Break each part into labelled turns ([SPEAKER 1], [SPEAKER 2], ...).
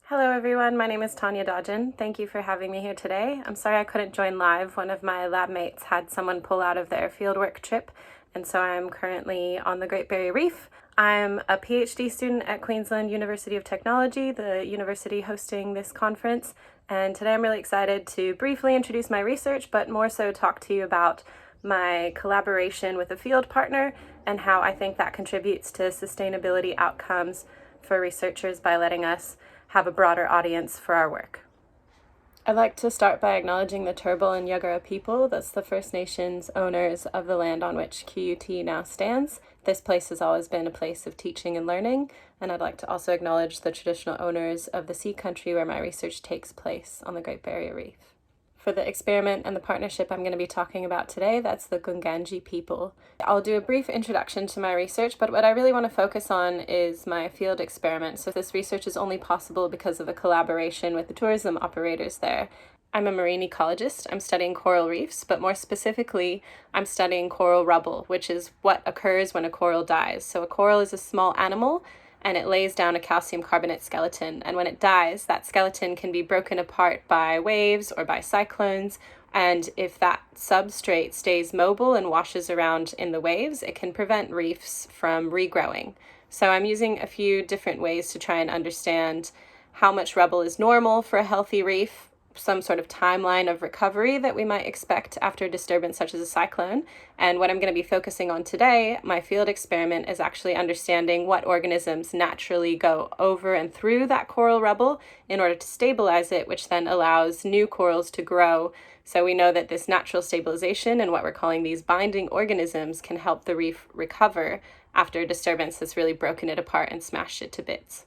[SPEAKER 1] Hello everyone, my name is Tanya Dodgen. Thank you for having me here today. I'm sorry I couldn't join live. One of my lab mates had someone pull out of their fieldwork trip, and so I'm currently on the Great Barrier Reef. I'm a PhD student at Queensland University of Technology, the university hosting this conference, and today I'm really excited to briefly introduce my research, but more so talk to you about my collaboration with a field partner and how I think that contributes to sustainability outcomes for researchers by letting us have a broader audience for our work. I'd like to start by acknowledging the Turrbal and Yagara people. That's the First Nations owners of the land on which QUT now stands. This place has always been a place of teaching and learning, and I'd like to also acknowledge the traditional owners of the sea country where my research takes place on the Great Barrier Reef. For the experiment and the partnership I'm going to be talking about today, that's the Gunganji people. I'll do a brief introduction to my research, but what I really want to focus on is my field experiment. So this research is only possible because of a collaboration with the tourism operators there. I'm a marine ecologist. I'm studying coral reefs, but more specifically, I'm studying coral rubble, which is what occurs when a coral dies. So a coral is a small animal, and it lays down a calcium carbonate skeleton. And when it dies, that skeleton can be broken apart by waves or by cyclones. And if that substrate stays mobile and washes around in the waves, it can prevent reefs from regrowing. So I'm using a few different ways to try and understand how much rubble is normal for a healthy reef, some sort of timeline of recovery that we might expect after a disturbance such as a cyclone. And what I'm going to be focusing on today, my field experiment, is actually understanding what organisms naturally go over and through that coral rubble in order to stabilize it, which then allows new corals to grow. So we know that this natural stabilization and what we're calling these binding organisms can help the reef recover after a disturbance that's really broken it apart and smashed it to bits.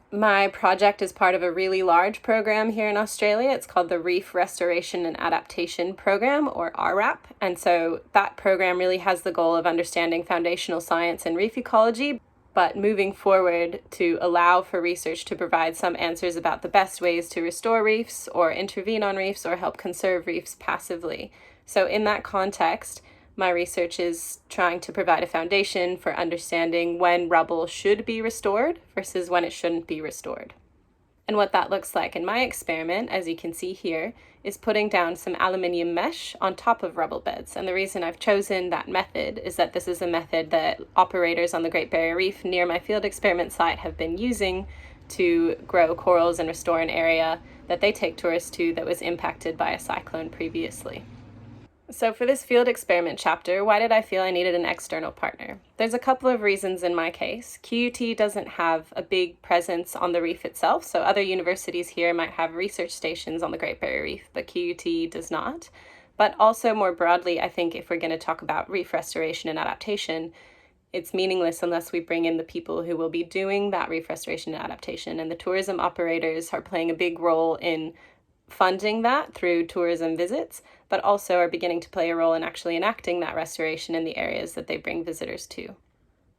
[SPEAKER 1] My project is part of a really large program here in Australia. It's called the Reef Restoration and Adaptation Program, or RRAP. And so that program really has the goal of understanding foundational science and reef ecology, but moving forward to allow for research to provide some answers about the best ways to restore reefs or intervene on reefs or help conserve reefs passively. So in that context, my research is trying to provide a foundation for understanding when rubble should be restored versus when it shouldn't be restored. And what that looks like in my experiment, as you can see here, is putting down some aluminium mesh on top of rubble beds. And the reason I've chosen that method is that this is a method that operators on the Great Barrier Reef near my field experiment site have been using to grow corals and restore an area that they take tourists to that was impacted by a cyclone previously. So for this field experiment chapter, why did I feel I needed an external partner? There's a couple of reasons in my case. QUT doesn't have a big presence on the reef itself, so other universities here might have research stations on the Great Barrier Reef, but QUT does not. But also more broadly, I think if we're going to talk about reef restoration and adaptation, it's meaningless unless we bring in the people who will be doing that reef restoration and adaptation. And the tourism operators are playing a big role in funding that through tourism visits, but also are beginning to play a role in actually enacting that restoration in the areas that they bring visitors to.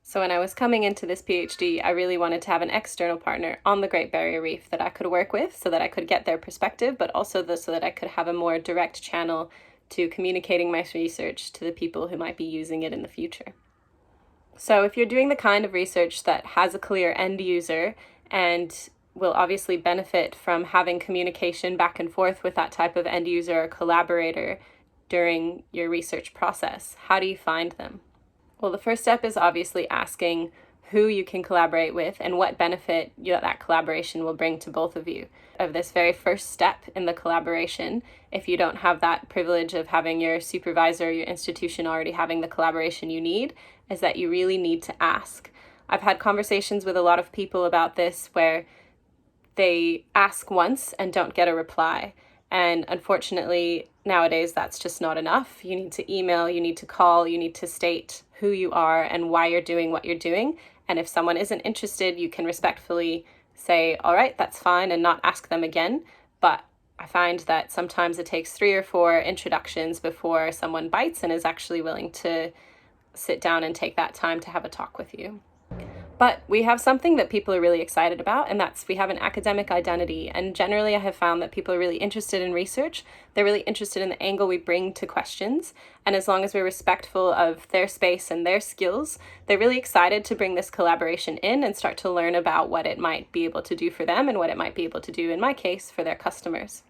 [SPEAKER 1] So when I was coming into this PhD, I really wanted to have an external partner on the Great Barrier Reef that I could work with so that I could get their perspective, but also so that I could have a more direct channel to communicating my research to the people who might be using it in the future. So if you're doing the kind of research that has a clear end user and will obviously benefit from having communication back and forth with that type of end user or collaborator during your research process, how do you find them? Well, the first step is obviously asking who you can collaborate with and what benefit that collaboration will bring to both of you. Of this very first step in the collaboration, if you don't have that privilege of having your supervisor or your institution already having the collaboration you need, is that you really need to ask. I've had conversations with a lot of people about this where they ask once and don't get a reply. And unfortunately, nowadays, that's just not enough. You need to email, you need to call, you need to state who you are and why you're doing what you're doing. And if someone isn't interested, you can respectfully say, all right, that's fine, and not ask them again. But I find that sometimes it takes 3 or 4 introductions before someone bites and is actually willing to sit down and take that time to have a talk with you. But we have something that people are really excited about, and that's we have an academic identity. And generally, I have found that people are really interested in research. They're really interested in the angle we bring to questions. And as long as we're respectful of their space and their skills, they're really excited to bring this collaboration in and start to learn about what it might be able to do for them and what it might be able to do, in my case, for their customers.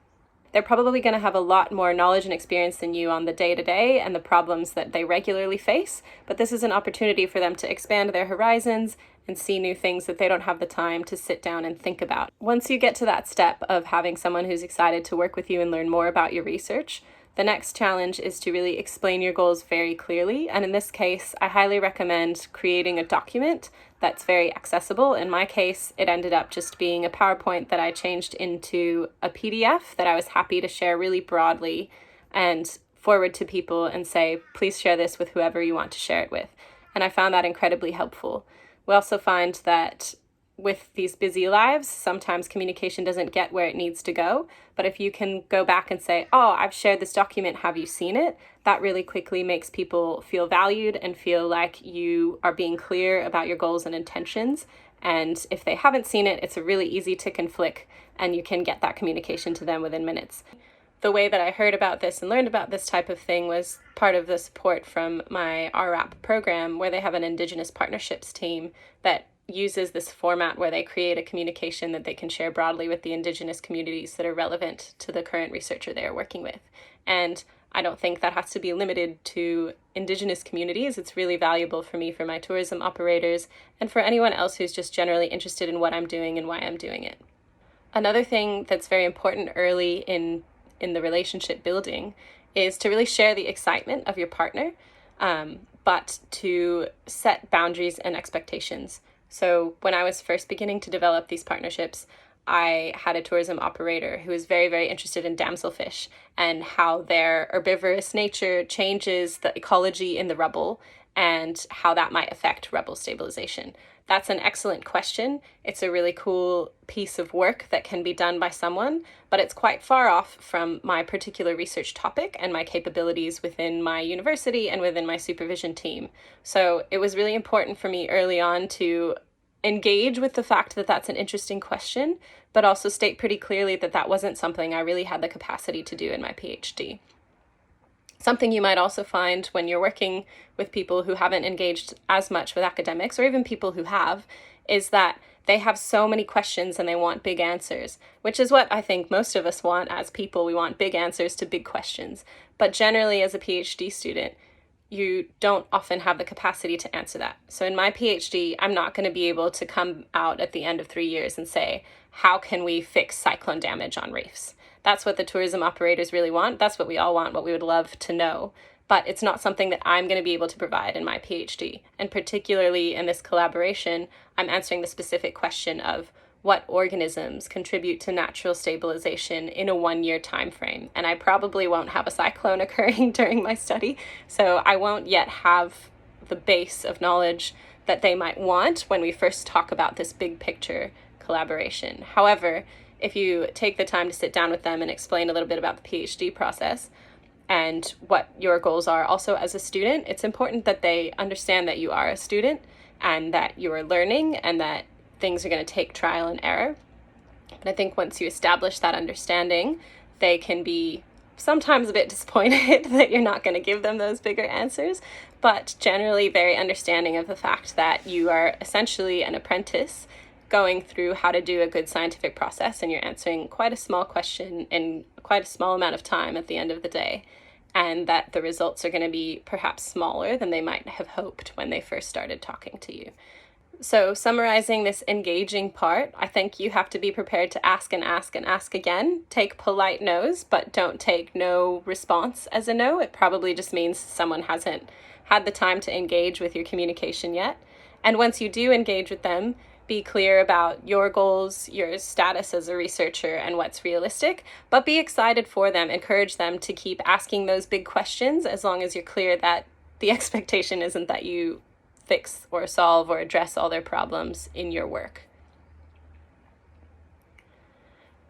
[SPEAKER 1] They're probably going to have a lot more knowledge and experience than you on the day-to-day and the problems that they regularly face, but this is an opportunity for them to expand their horizons and see new things that they don't have the time to sit down and think about. Once you get to that step of having someone who's excited to work with you and learn more about your research, the next challenge is to really explain your goals very clearly. And in this case, I highly recommend creating a document that's very accessible. In my case, it ended up just being a PowerPoint that I changed into a PDF that I was happy to share really broadly and forward to people and say, please share this with whoever you want to share it with. And I found that incredibly helpful. We also find that with these busy lives, sometimes communication doesn't get where it needs to go. But if you can go back and say, oh, I've shared this document, have you seen it? That really quickly makes people feel valued and feel like you are being clear about your goals and intentions. And if they haven't seen it, it's a really easy tick and flick, and you can get that communication to them within minutes. The way that I heard about this and learned about this type of thing was part of the support from my RRAP program, where they have an Indigenous partnerships team that uses this format where they create a communication that they can share broadly with the Indigenous communities that are relevant to the current researcher they are working with. And I don't think that has to be limited to Indigenous communities. It's really valuable for me, for my tourism operators, and for anyone else who's just generally interested in what I'm doing and why I'm doing it. Another thing that's very important early in the relationship building is to really share the excitement of your partner, but to set boundaries and expectations. So when I was first beginning to develop these partnerships, I had a tourism operator who was very, very interested in damselfish and how their herbivorous nature changes the ecology in the rubble and how that might affect rubble stabilization. That's an excellent question. It's a really cool piece of work that can be done by someone, but it's quite far off from my particular research topic and my capabilities within my university and within my supervision team. So it was really important for me early on to engage with the fact that that's an interesting question, but also state pretty clearly that that wasn't something I really had the capacity to do in my PhD. Something you might also find when you're working with people who haven't engaged as much with academics, or even people who have, is that they have so many questions and they want big answers, which is what I think most of us want as people. We want big answers to big questions. But generally, as a PhD student, you don't often have the capacity to answer that. So in my PhD, I'm not going to be able to come out at the end of 3 years and say, how can we fix cyclone damage on reefs? That's what the tourism operators really want. That's what we all want, what we would love to know. But it's not something that I'm going to be able to provide in my PhD. And particularly in this collaboration, I'm answering the specific question of what organisms contribute to natural stabilization in a 1-year time frame. And I probably won't have a cyclone occurring during my study, so I won't yet have the base of knowledge that they might want when we first talk about this big picture collaboration. However, if you take the time to sit down with them and explain a little bit about the PhD process and what your goals are also as a student, it's important that they understand that you are a student and that you are learning and that things are going to take trial and error. But I think once you establish that understanding, they can be sometimes a bit disappointed that you're not going to give them those bigger answers, but generally very understanding of the fact that you are essentially an apprentice going through how to do a good scientific process, and you're answering quite a small question in quite a small amount of time at the end of the day, and that the results are going to be perhaps smaller than they might have hoped when they first started talking to you. So summarizing this engaging part, I think you have to be prepared to ask and ask and ask again. Take polite no's, but don't take no response as a no. It probably just means someone hasn't had the time to engage with your communication yet. And once you do engage with them, be clear about your goals, your status as a researcher, and what's realistic, but be excited for them. Encourage them to keep asking those big questions as long as you're clear that the expectation isn't that you fix or solve or address all their problems in your work.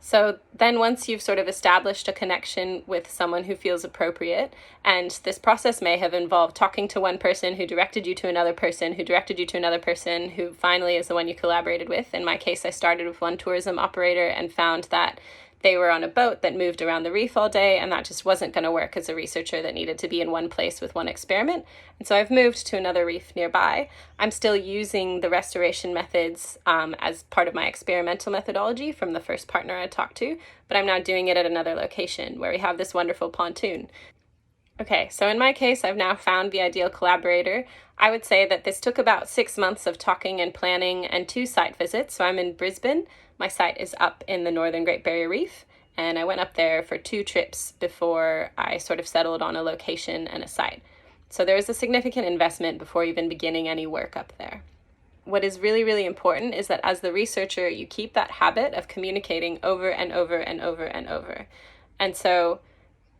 [SPEAKER 1] So then once you've sort of established a connection with someone who feels appropriate, and this process may have involved talking to one person who directed you to another person, who directed you to another person, who finally is the one you collaborated with. In my case, I started with one tourism operator and found that they were on a boat that moved around the reef all day, and that just wasn't going to work as a researcher that needed to be in one place with one experiment. And so I've moved to another reef nearby. I'm still using the restoration methods as part of my experimental methodology from the first partner I talked to, but I'm now doing it at another location where we have this wonderful pontoon. Okay, so in my case, I've now found the ideal collaborator. I would say that this took about 6 months of talking and planning and 2 site visits. So I'm in Brisbane. My site is up in the northern Great Barrier Reef, and I went up there for 2 trips before I sort of settled on a location and a site. So there was a significant investment before even beginning any work up there. What is really, really important is that as the researcher, you keep that habit of communicating over and over and over and over. And so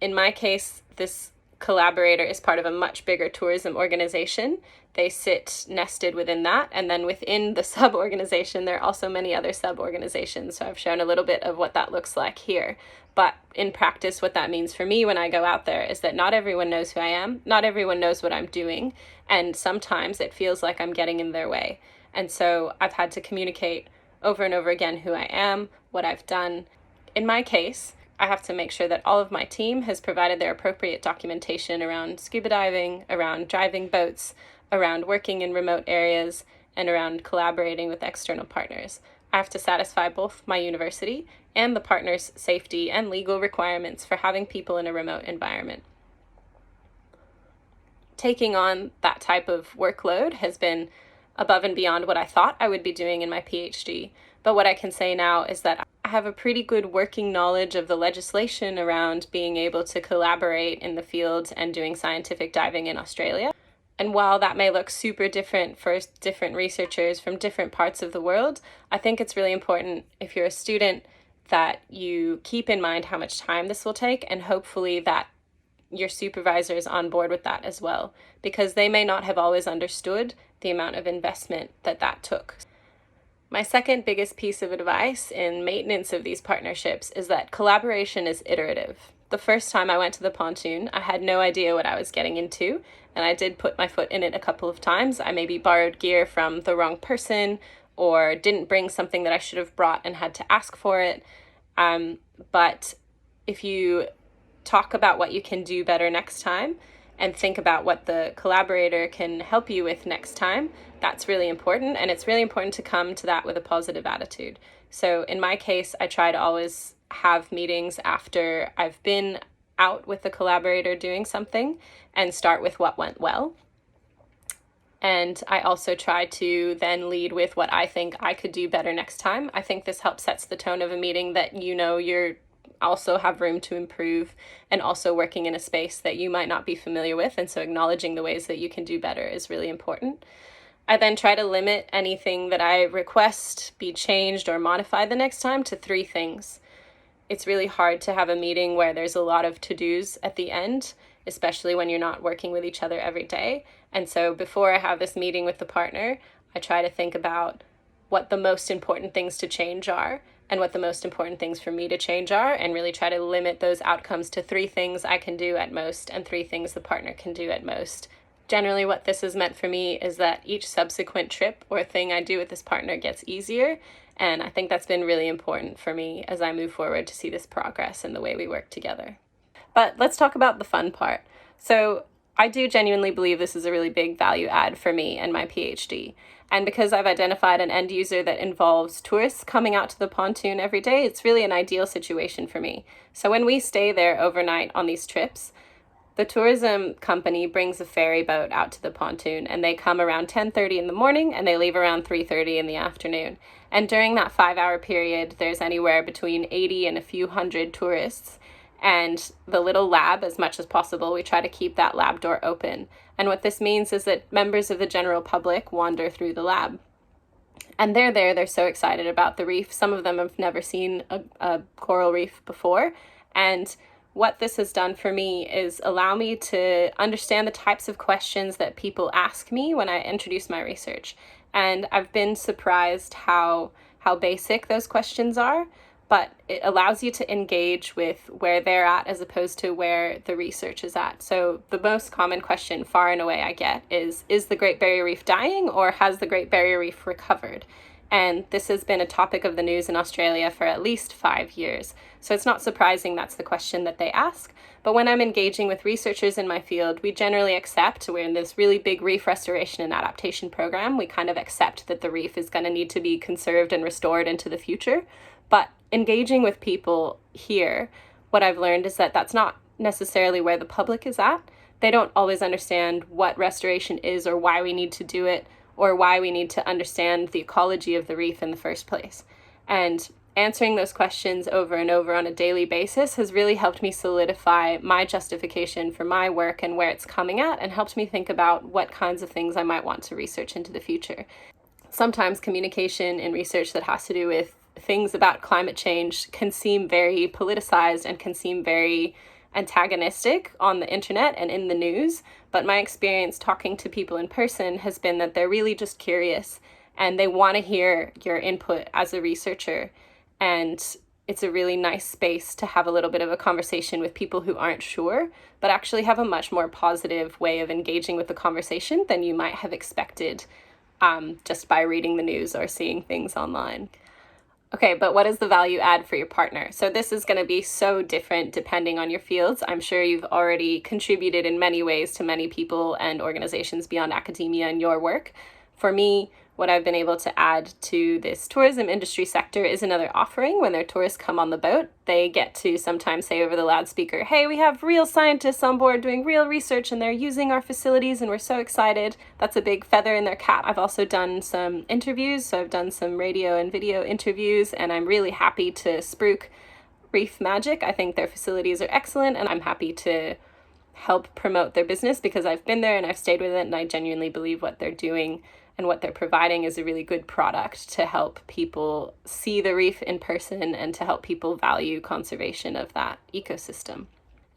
[SPEAKER 1] in my case, this collaborator is part of a much bigger tourism organization. They sit nested within that, and then within the sub-organization there are also many other sub-organizations. So I've shown a little bit of what that looks like here, but in practice what that means for me when I go out there is that not everyone knows who I am, not everyone knows what I'm doing, and sometimes it feels like I'm getting in their way. And so I've had to communicate over and over again who I am, what I've done. In my case, I have to make sure that all of my team has provided their appropriate documentation around scuba diving, around driving boats, around working in remote areas, and around collaborating with external partners. I have to satisfy both my university and the partners' safety and legal requirements for having people in a remote environment. Taking on that type of workload has been above and beyond what I thought I would be doing in my PhD. But what I can say now is that I have a pretty good working knowledge of the legislation around being able to collaborate in the field and doing scientific diving in Australia. And while that may look super different for different researchers from different parts of the world, I think it's really important if you're a student that you keep in mind how much time this will take, and hopefully that your supervisor is on board with that as well, because they may not have always understood the amount of investment that took. My second biggest piece of advice in maintenance of these partnerships is that collaboration is iterative. The first time I went to the pontoon, I had no idea what I was getting into, and I did put my foot in it a couple of times. I maybe borrowed gear from the wrong person or didn't bring something that I should have brought and had to ask for it. But if you talk about what you can do better next time and think about what the collaborator can help you with next time, that's really important. And it's really important to come to that with a positive attitude. So in my case, I try to always have meetings after I've been out with the collaborator doing something and start with what went well. And I also try to then lead with what I think I could do better next time. I think this helps sets the tone of a meeting that you know you're also have room to improve, and also working in a space that you might not be familiar with. And so acknowledging the ways that you can do better is really important. I then try to limit anything that I request be changed or modified the next time to 3 things. It's really hard to have a meeting where there's a lot of to-dos at the end, especially when you're not working with each other every day. And so before I have this meeting with the partner, I try to think about what the most important things to change are and what the most important things for me to change are, and really try to limit those outcomes to 3 things I can do at most and 3 things the partner can do at most. Generally, what this has meant for me is that each subsequent trip or thing I do with this partner gets easier, and I think that's been really important for me as I move forward to see this progress in the way we work together. But let's talk about the fun part. So I do genuinely believe this is a really big value add for me and my PhD. And because I've identified an end user that involves tourists coming out to the pontoon every day, it's really an ideal situation for me. So when we stay there overnight on these trips, the tourism company brings a ferry boat out to the pontoon, and they come around 10:30 in the morning and they leave around 3:30 in the afternoon. And during that 5-hour period, there's anywhere between 80 and a few hundred tourists. And the little lab, as much as possible, we try to keep that lab door open. And what this means is that members of the general public wander through the lab. And they're there, they're so excited about the reef. Some of them have never seen a coral reef before. And what this has done for me is allow me to understand the types of questions that people ask me when I introduce my research. And I've been surprised how basic those questions are, but it allows you to engage with where they're at as opposed to where the research is at. So the most common question far and away I get is the Great Barrier Reef dying, or has the Great Barrier Reef recovered? And this has been a topic of the news in Australia for at least 5 years. So it's not surprising that's the question that they ask. But when I'm engaging with researchers in my field, we generally accept, we're in this really big reef restoration and adaptation program, we kind of accept that the reef is going to need to be conserved and restored into the future. But engaging with people here, what I've learned is that that's not necessarily where the public is at. They don't always understand what restoration is or why we need to do it, or why we need to understand the ecology of the reef in the first place. And answering those questions over and over on a daily basis has really helped me solidify my justification for my work and where it's coming at, and helped me think about what kinds of things I might want to research into the future. Sometimes communication in research that has to do with things about climate change can seem very politicized and can seem very antagonistic on the internet and in the news, but my experience talking to people in person has been that they're really just curious and they want to hear your input as a researcher. And it's a really nice space to have a little bit of a conversation with people who aren't sure, but actually have a much more positive way of engaging with the conversation than you might have expected just by reading the news or seeing things online. Okay, but what is the value add for your partner? So this is going to be so different depending on your fields. I'm sure you've already contributed in many ways to many people and organizations beyond academia in your work. For me, what I've been able to add to this tourism industry sector is another offering. When their tourists come on the boat, they get to sometimes say over the loudspeaker, hey, we have real scientists on board doing real research and they're using our facilities and we're so excited. That's a big feather in their cap. I've also done some interviews, so I've done some radio and video interviews, and I'm really happy to spruik Reef Magic. I think their facilities are excellent, and I'm happy to help promote their business because I've been there and I've stayed with it, and I genuinely believe what they're doing and what they're providing is a really good product to help people see the reef in person and to help people value conservation of that ecosystem.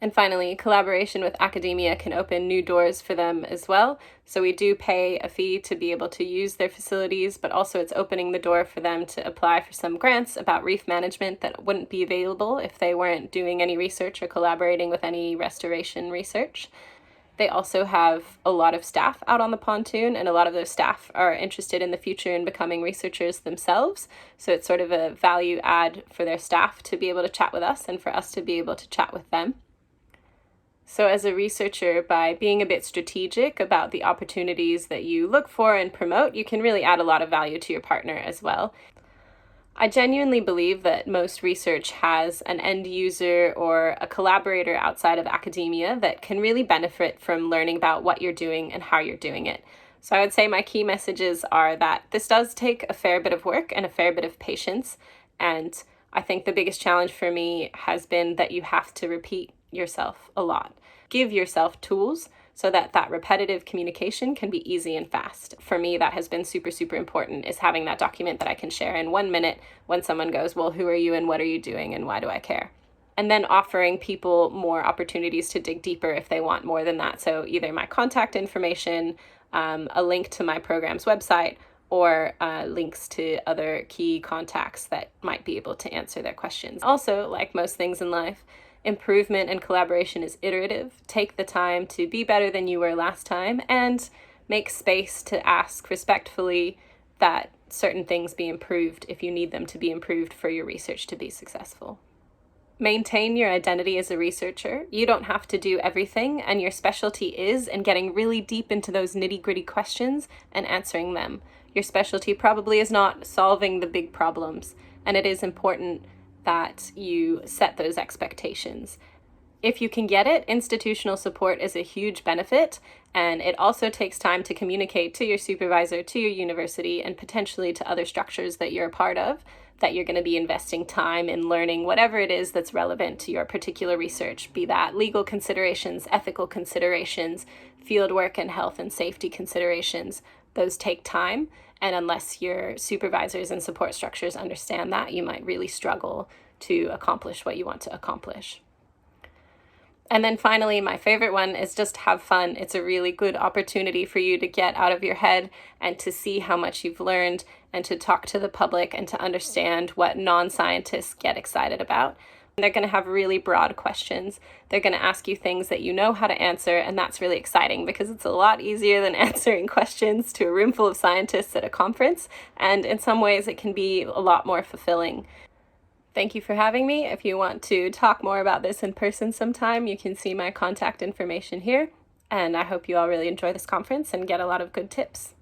[SPEAKER 1] And finally, collaboration with academia can open new doors for them as well. So we do pay a fee to be able to use their facilities, but also it's opening the door for them to apply for some grants about reef management that wouldn't be available if they weren't doing any research or collaborating with any restoration research. They also have a lot of staff out on the pontoon, and a lot of those staff are interested in the future in becoming researchers themselves. So it's sort of a value add for their staff to be able to chat with us and for us to be able to chat with them. So as a researcher, by being a bit strategic about the opportunities that you look for and promote, you can really add a lot of value to your partner as well. I genuinely believe that most research has an end user or a collaborator outside of academia that can really benefit from learning about what you're doing and how you're doing it. So I would say my key messages are that this does take a fair bit of work and a fair bit of patience. And I think the biggest challenge for me has been that you have to repeat yourself a lot. Give yourself tools so that that repetitive communication can be easy and fast. For me, that has been super, super important, is having that document that I can share in 1 minute when someone goes, well, who are you and what are you doing and why do I care? And then offering people more opportunities to dig deeper if they want more than that. So either my contact information, a link to my program's website, or links to other key contacts that might be able to answer their questions. Also, like most things in life, improvement and collaboration is iterative. Take the time to be better than you were last time and make space to ask respectfully that certain things be improved if you need them to be improved for your research to be successful. Maintain your identity as a researcher. You don't have to do everything, and your specialty is in getting really deep into those nitty-gritty questions and answering them. Your specialty probably is not solving the big problems, and it is important that you set those expectations. If you can get it, institutional support is a huge benefit, and it also takes time to communicate to your supervisor, to your university, and potentially to other structures that you're a part of, that you're going to be investing time in learning whatever it is that's relevant to your particular research, be that legal considerations, ethical considerations, fieldwork and health and safety considerations. Those take time, and unless your supervisors and support structures understand that, you might really struggle to accomplish what you want to accomplish. And then finally, my favorite one is just have fun. It's a really good opportunity for you to get out of your head and to see how much you've learned and to talk to the public and to understand what non-scientists get excited about. They're going to have really broad questions. They're going to ask you things that you know how to answer, and that's really exciting because it's a lot easier than answering questions to a room full of scientists at a conference, and in some ways it can be a lot more fulfilling. Thank you for having me. If you want to talk more about this in person sometime, you can see my contact information here, and I hope you all really enjoy this conference and get a lot of good tips.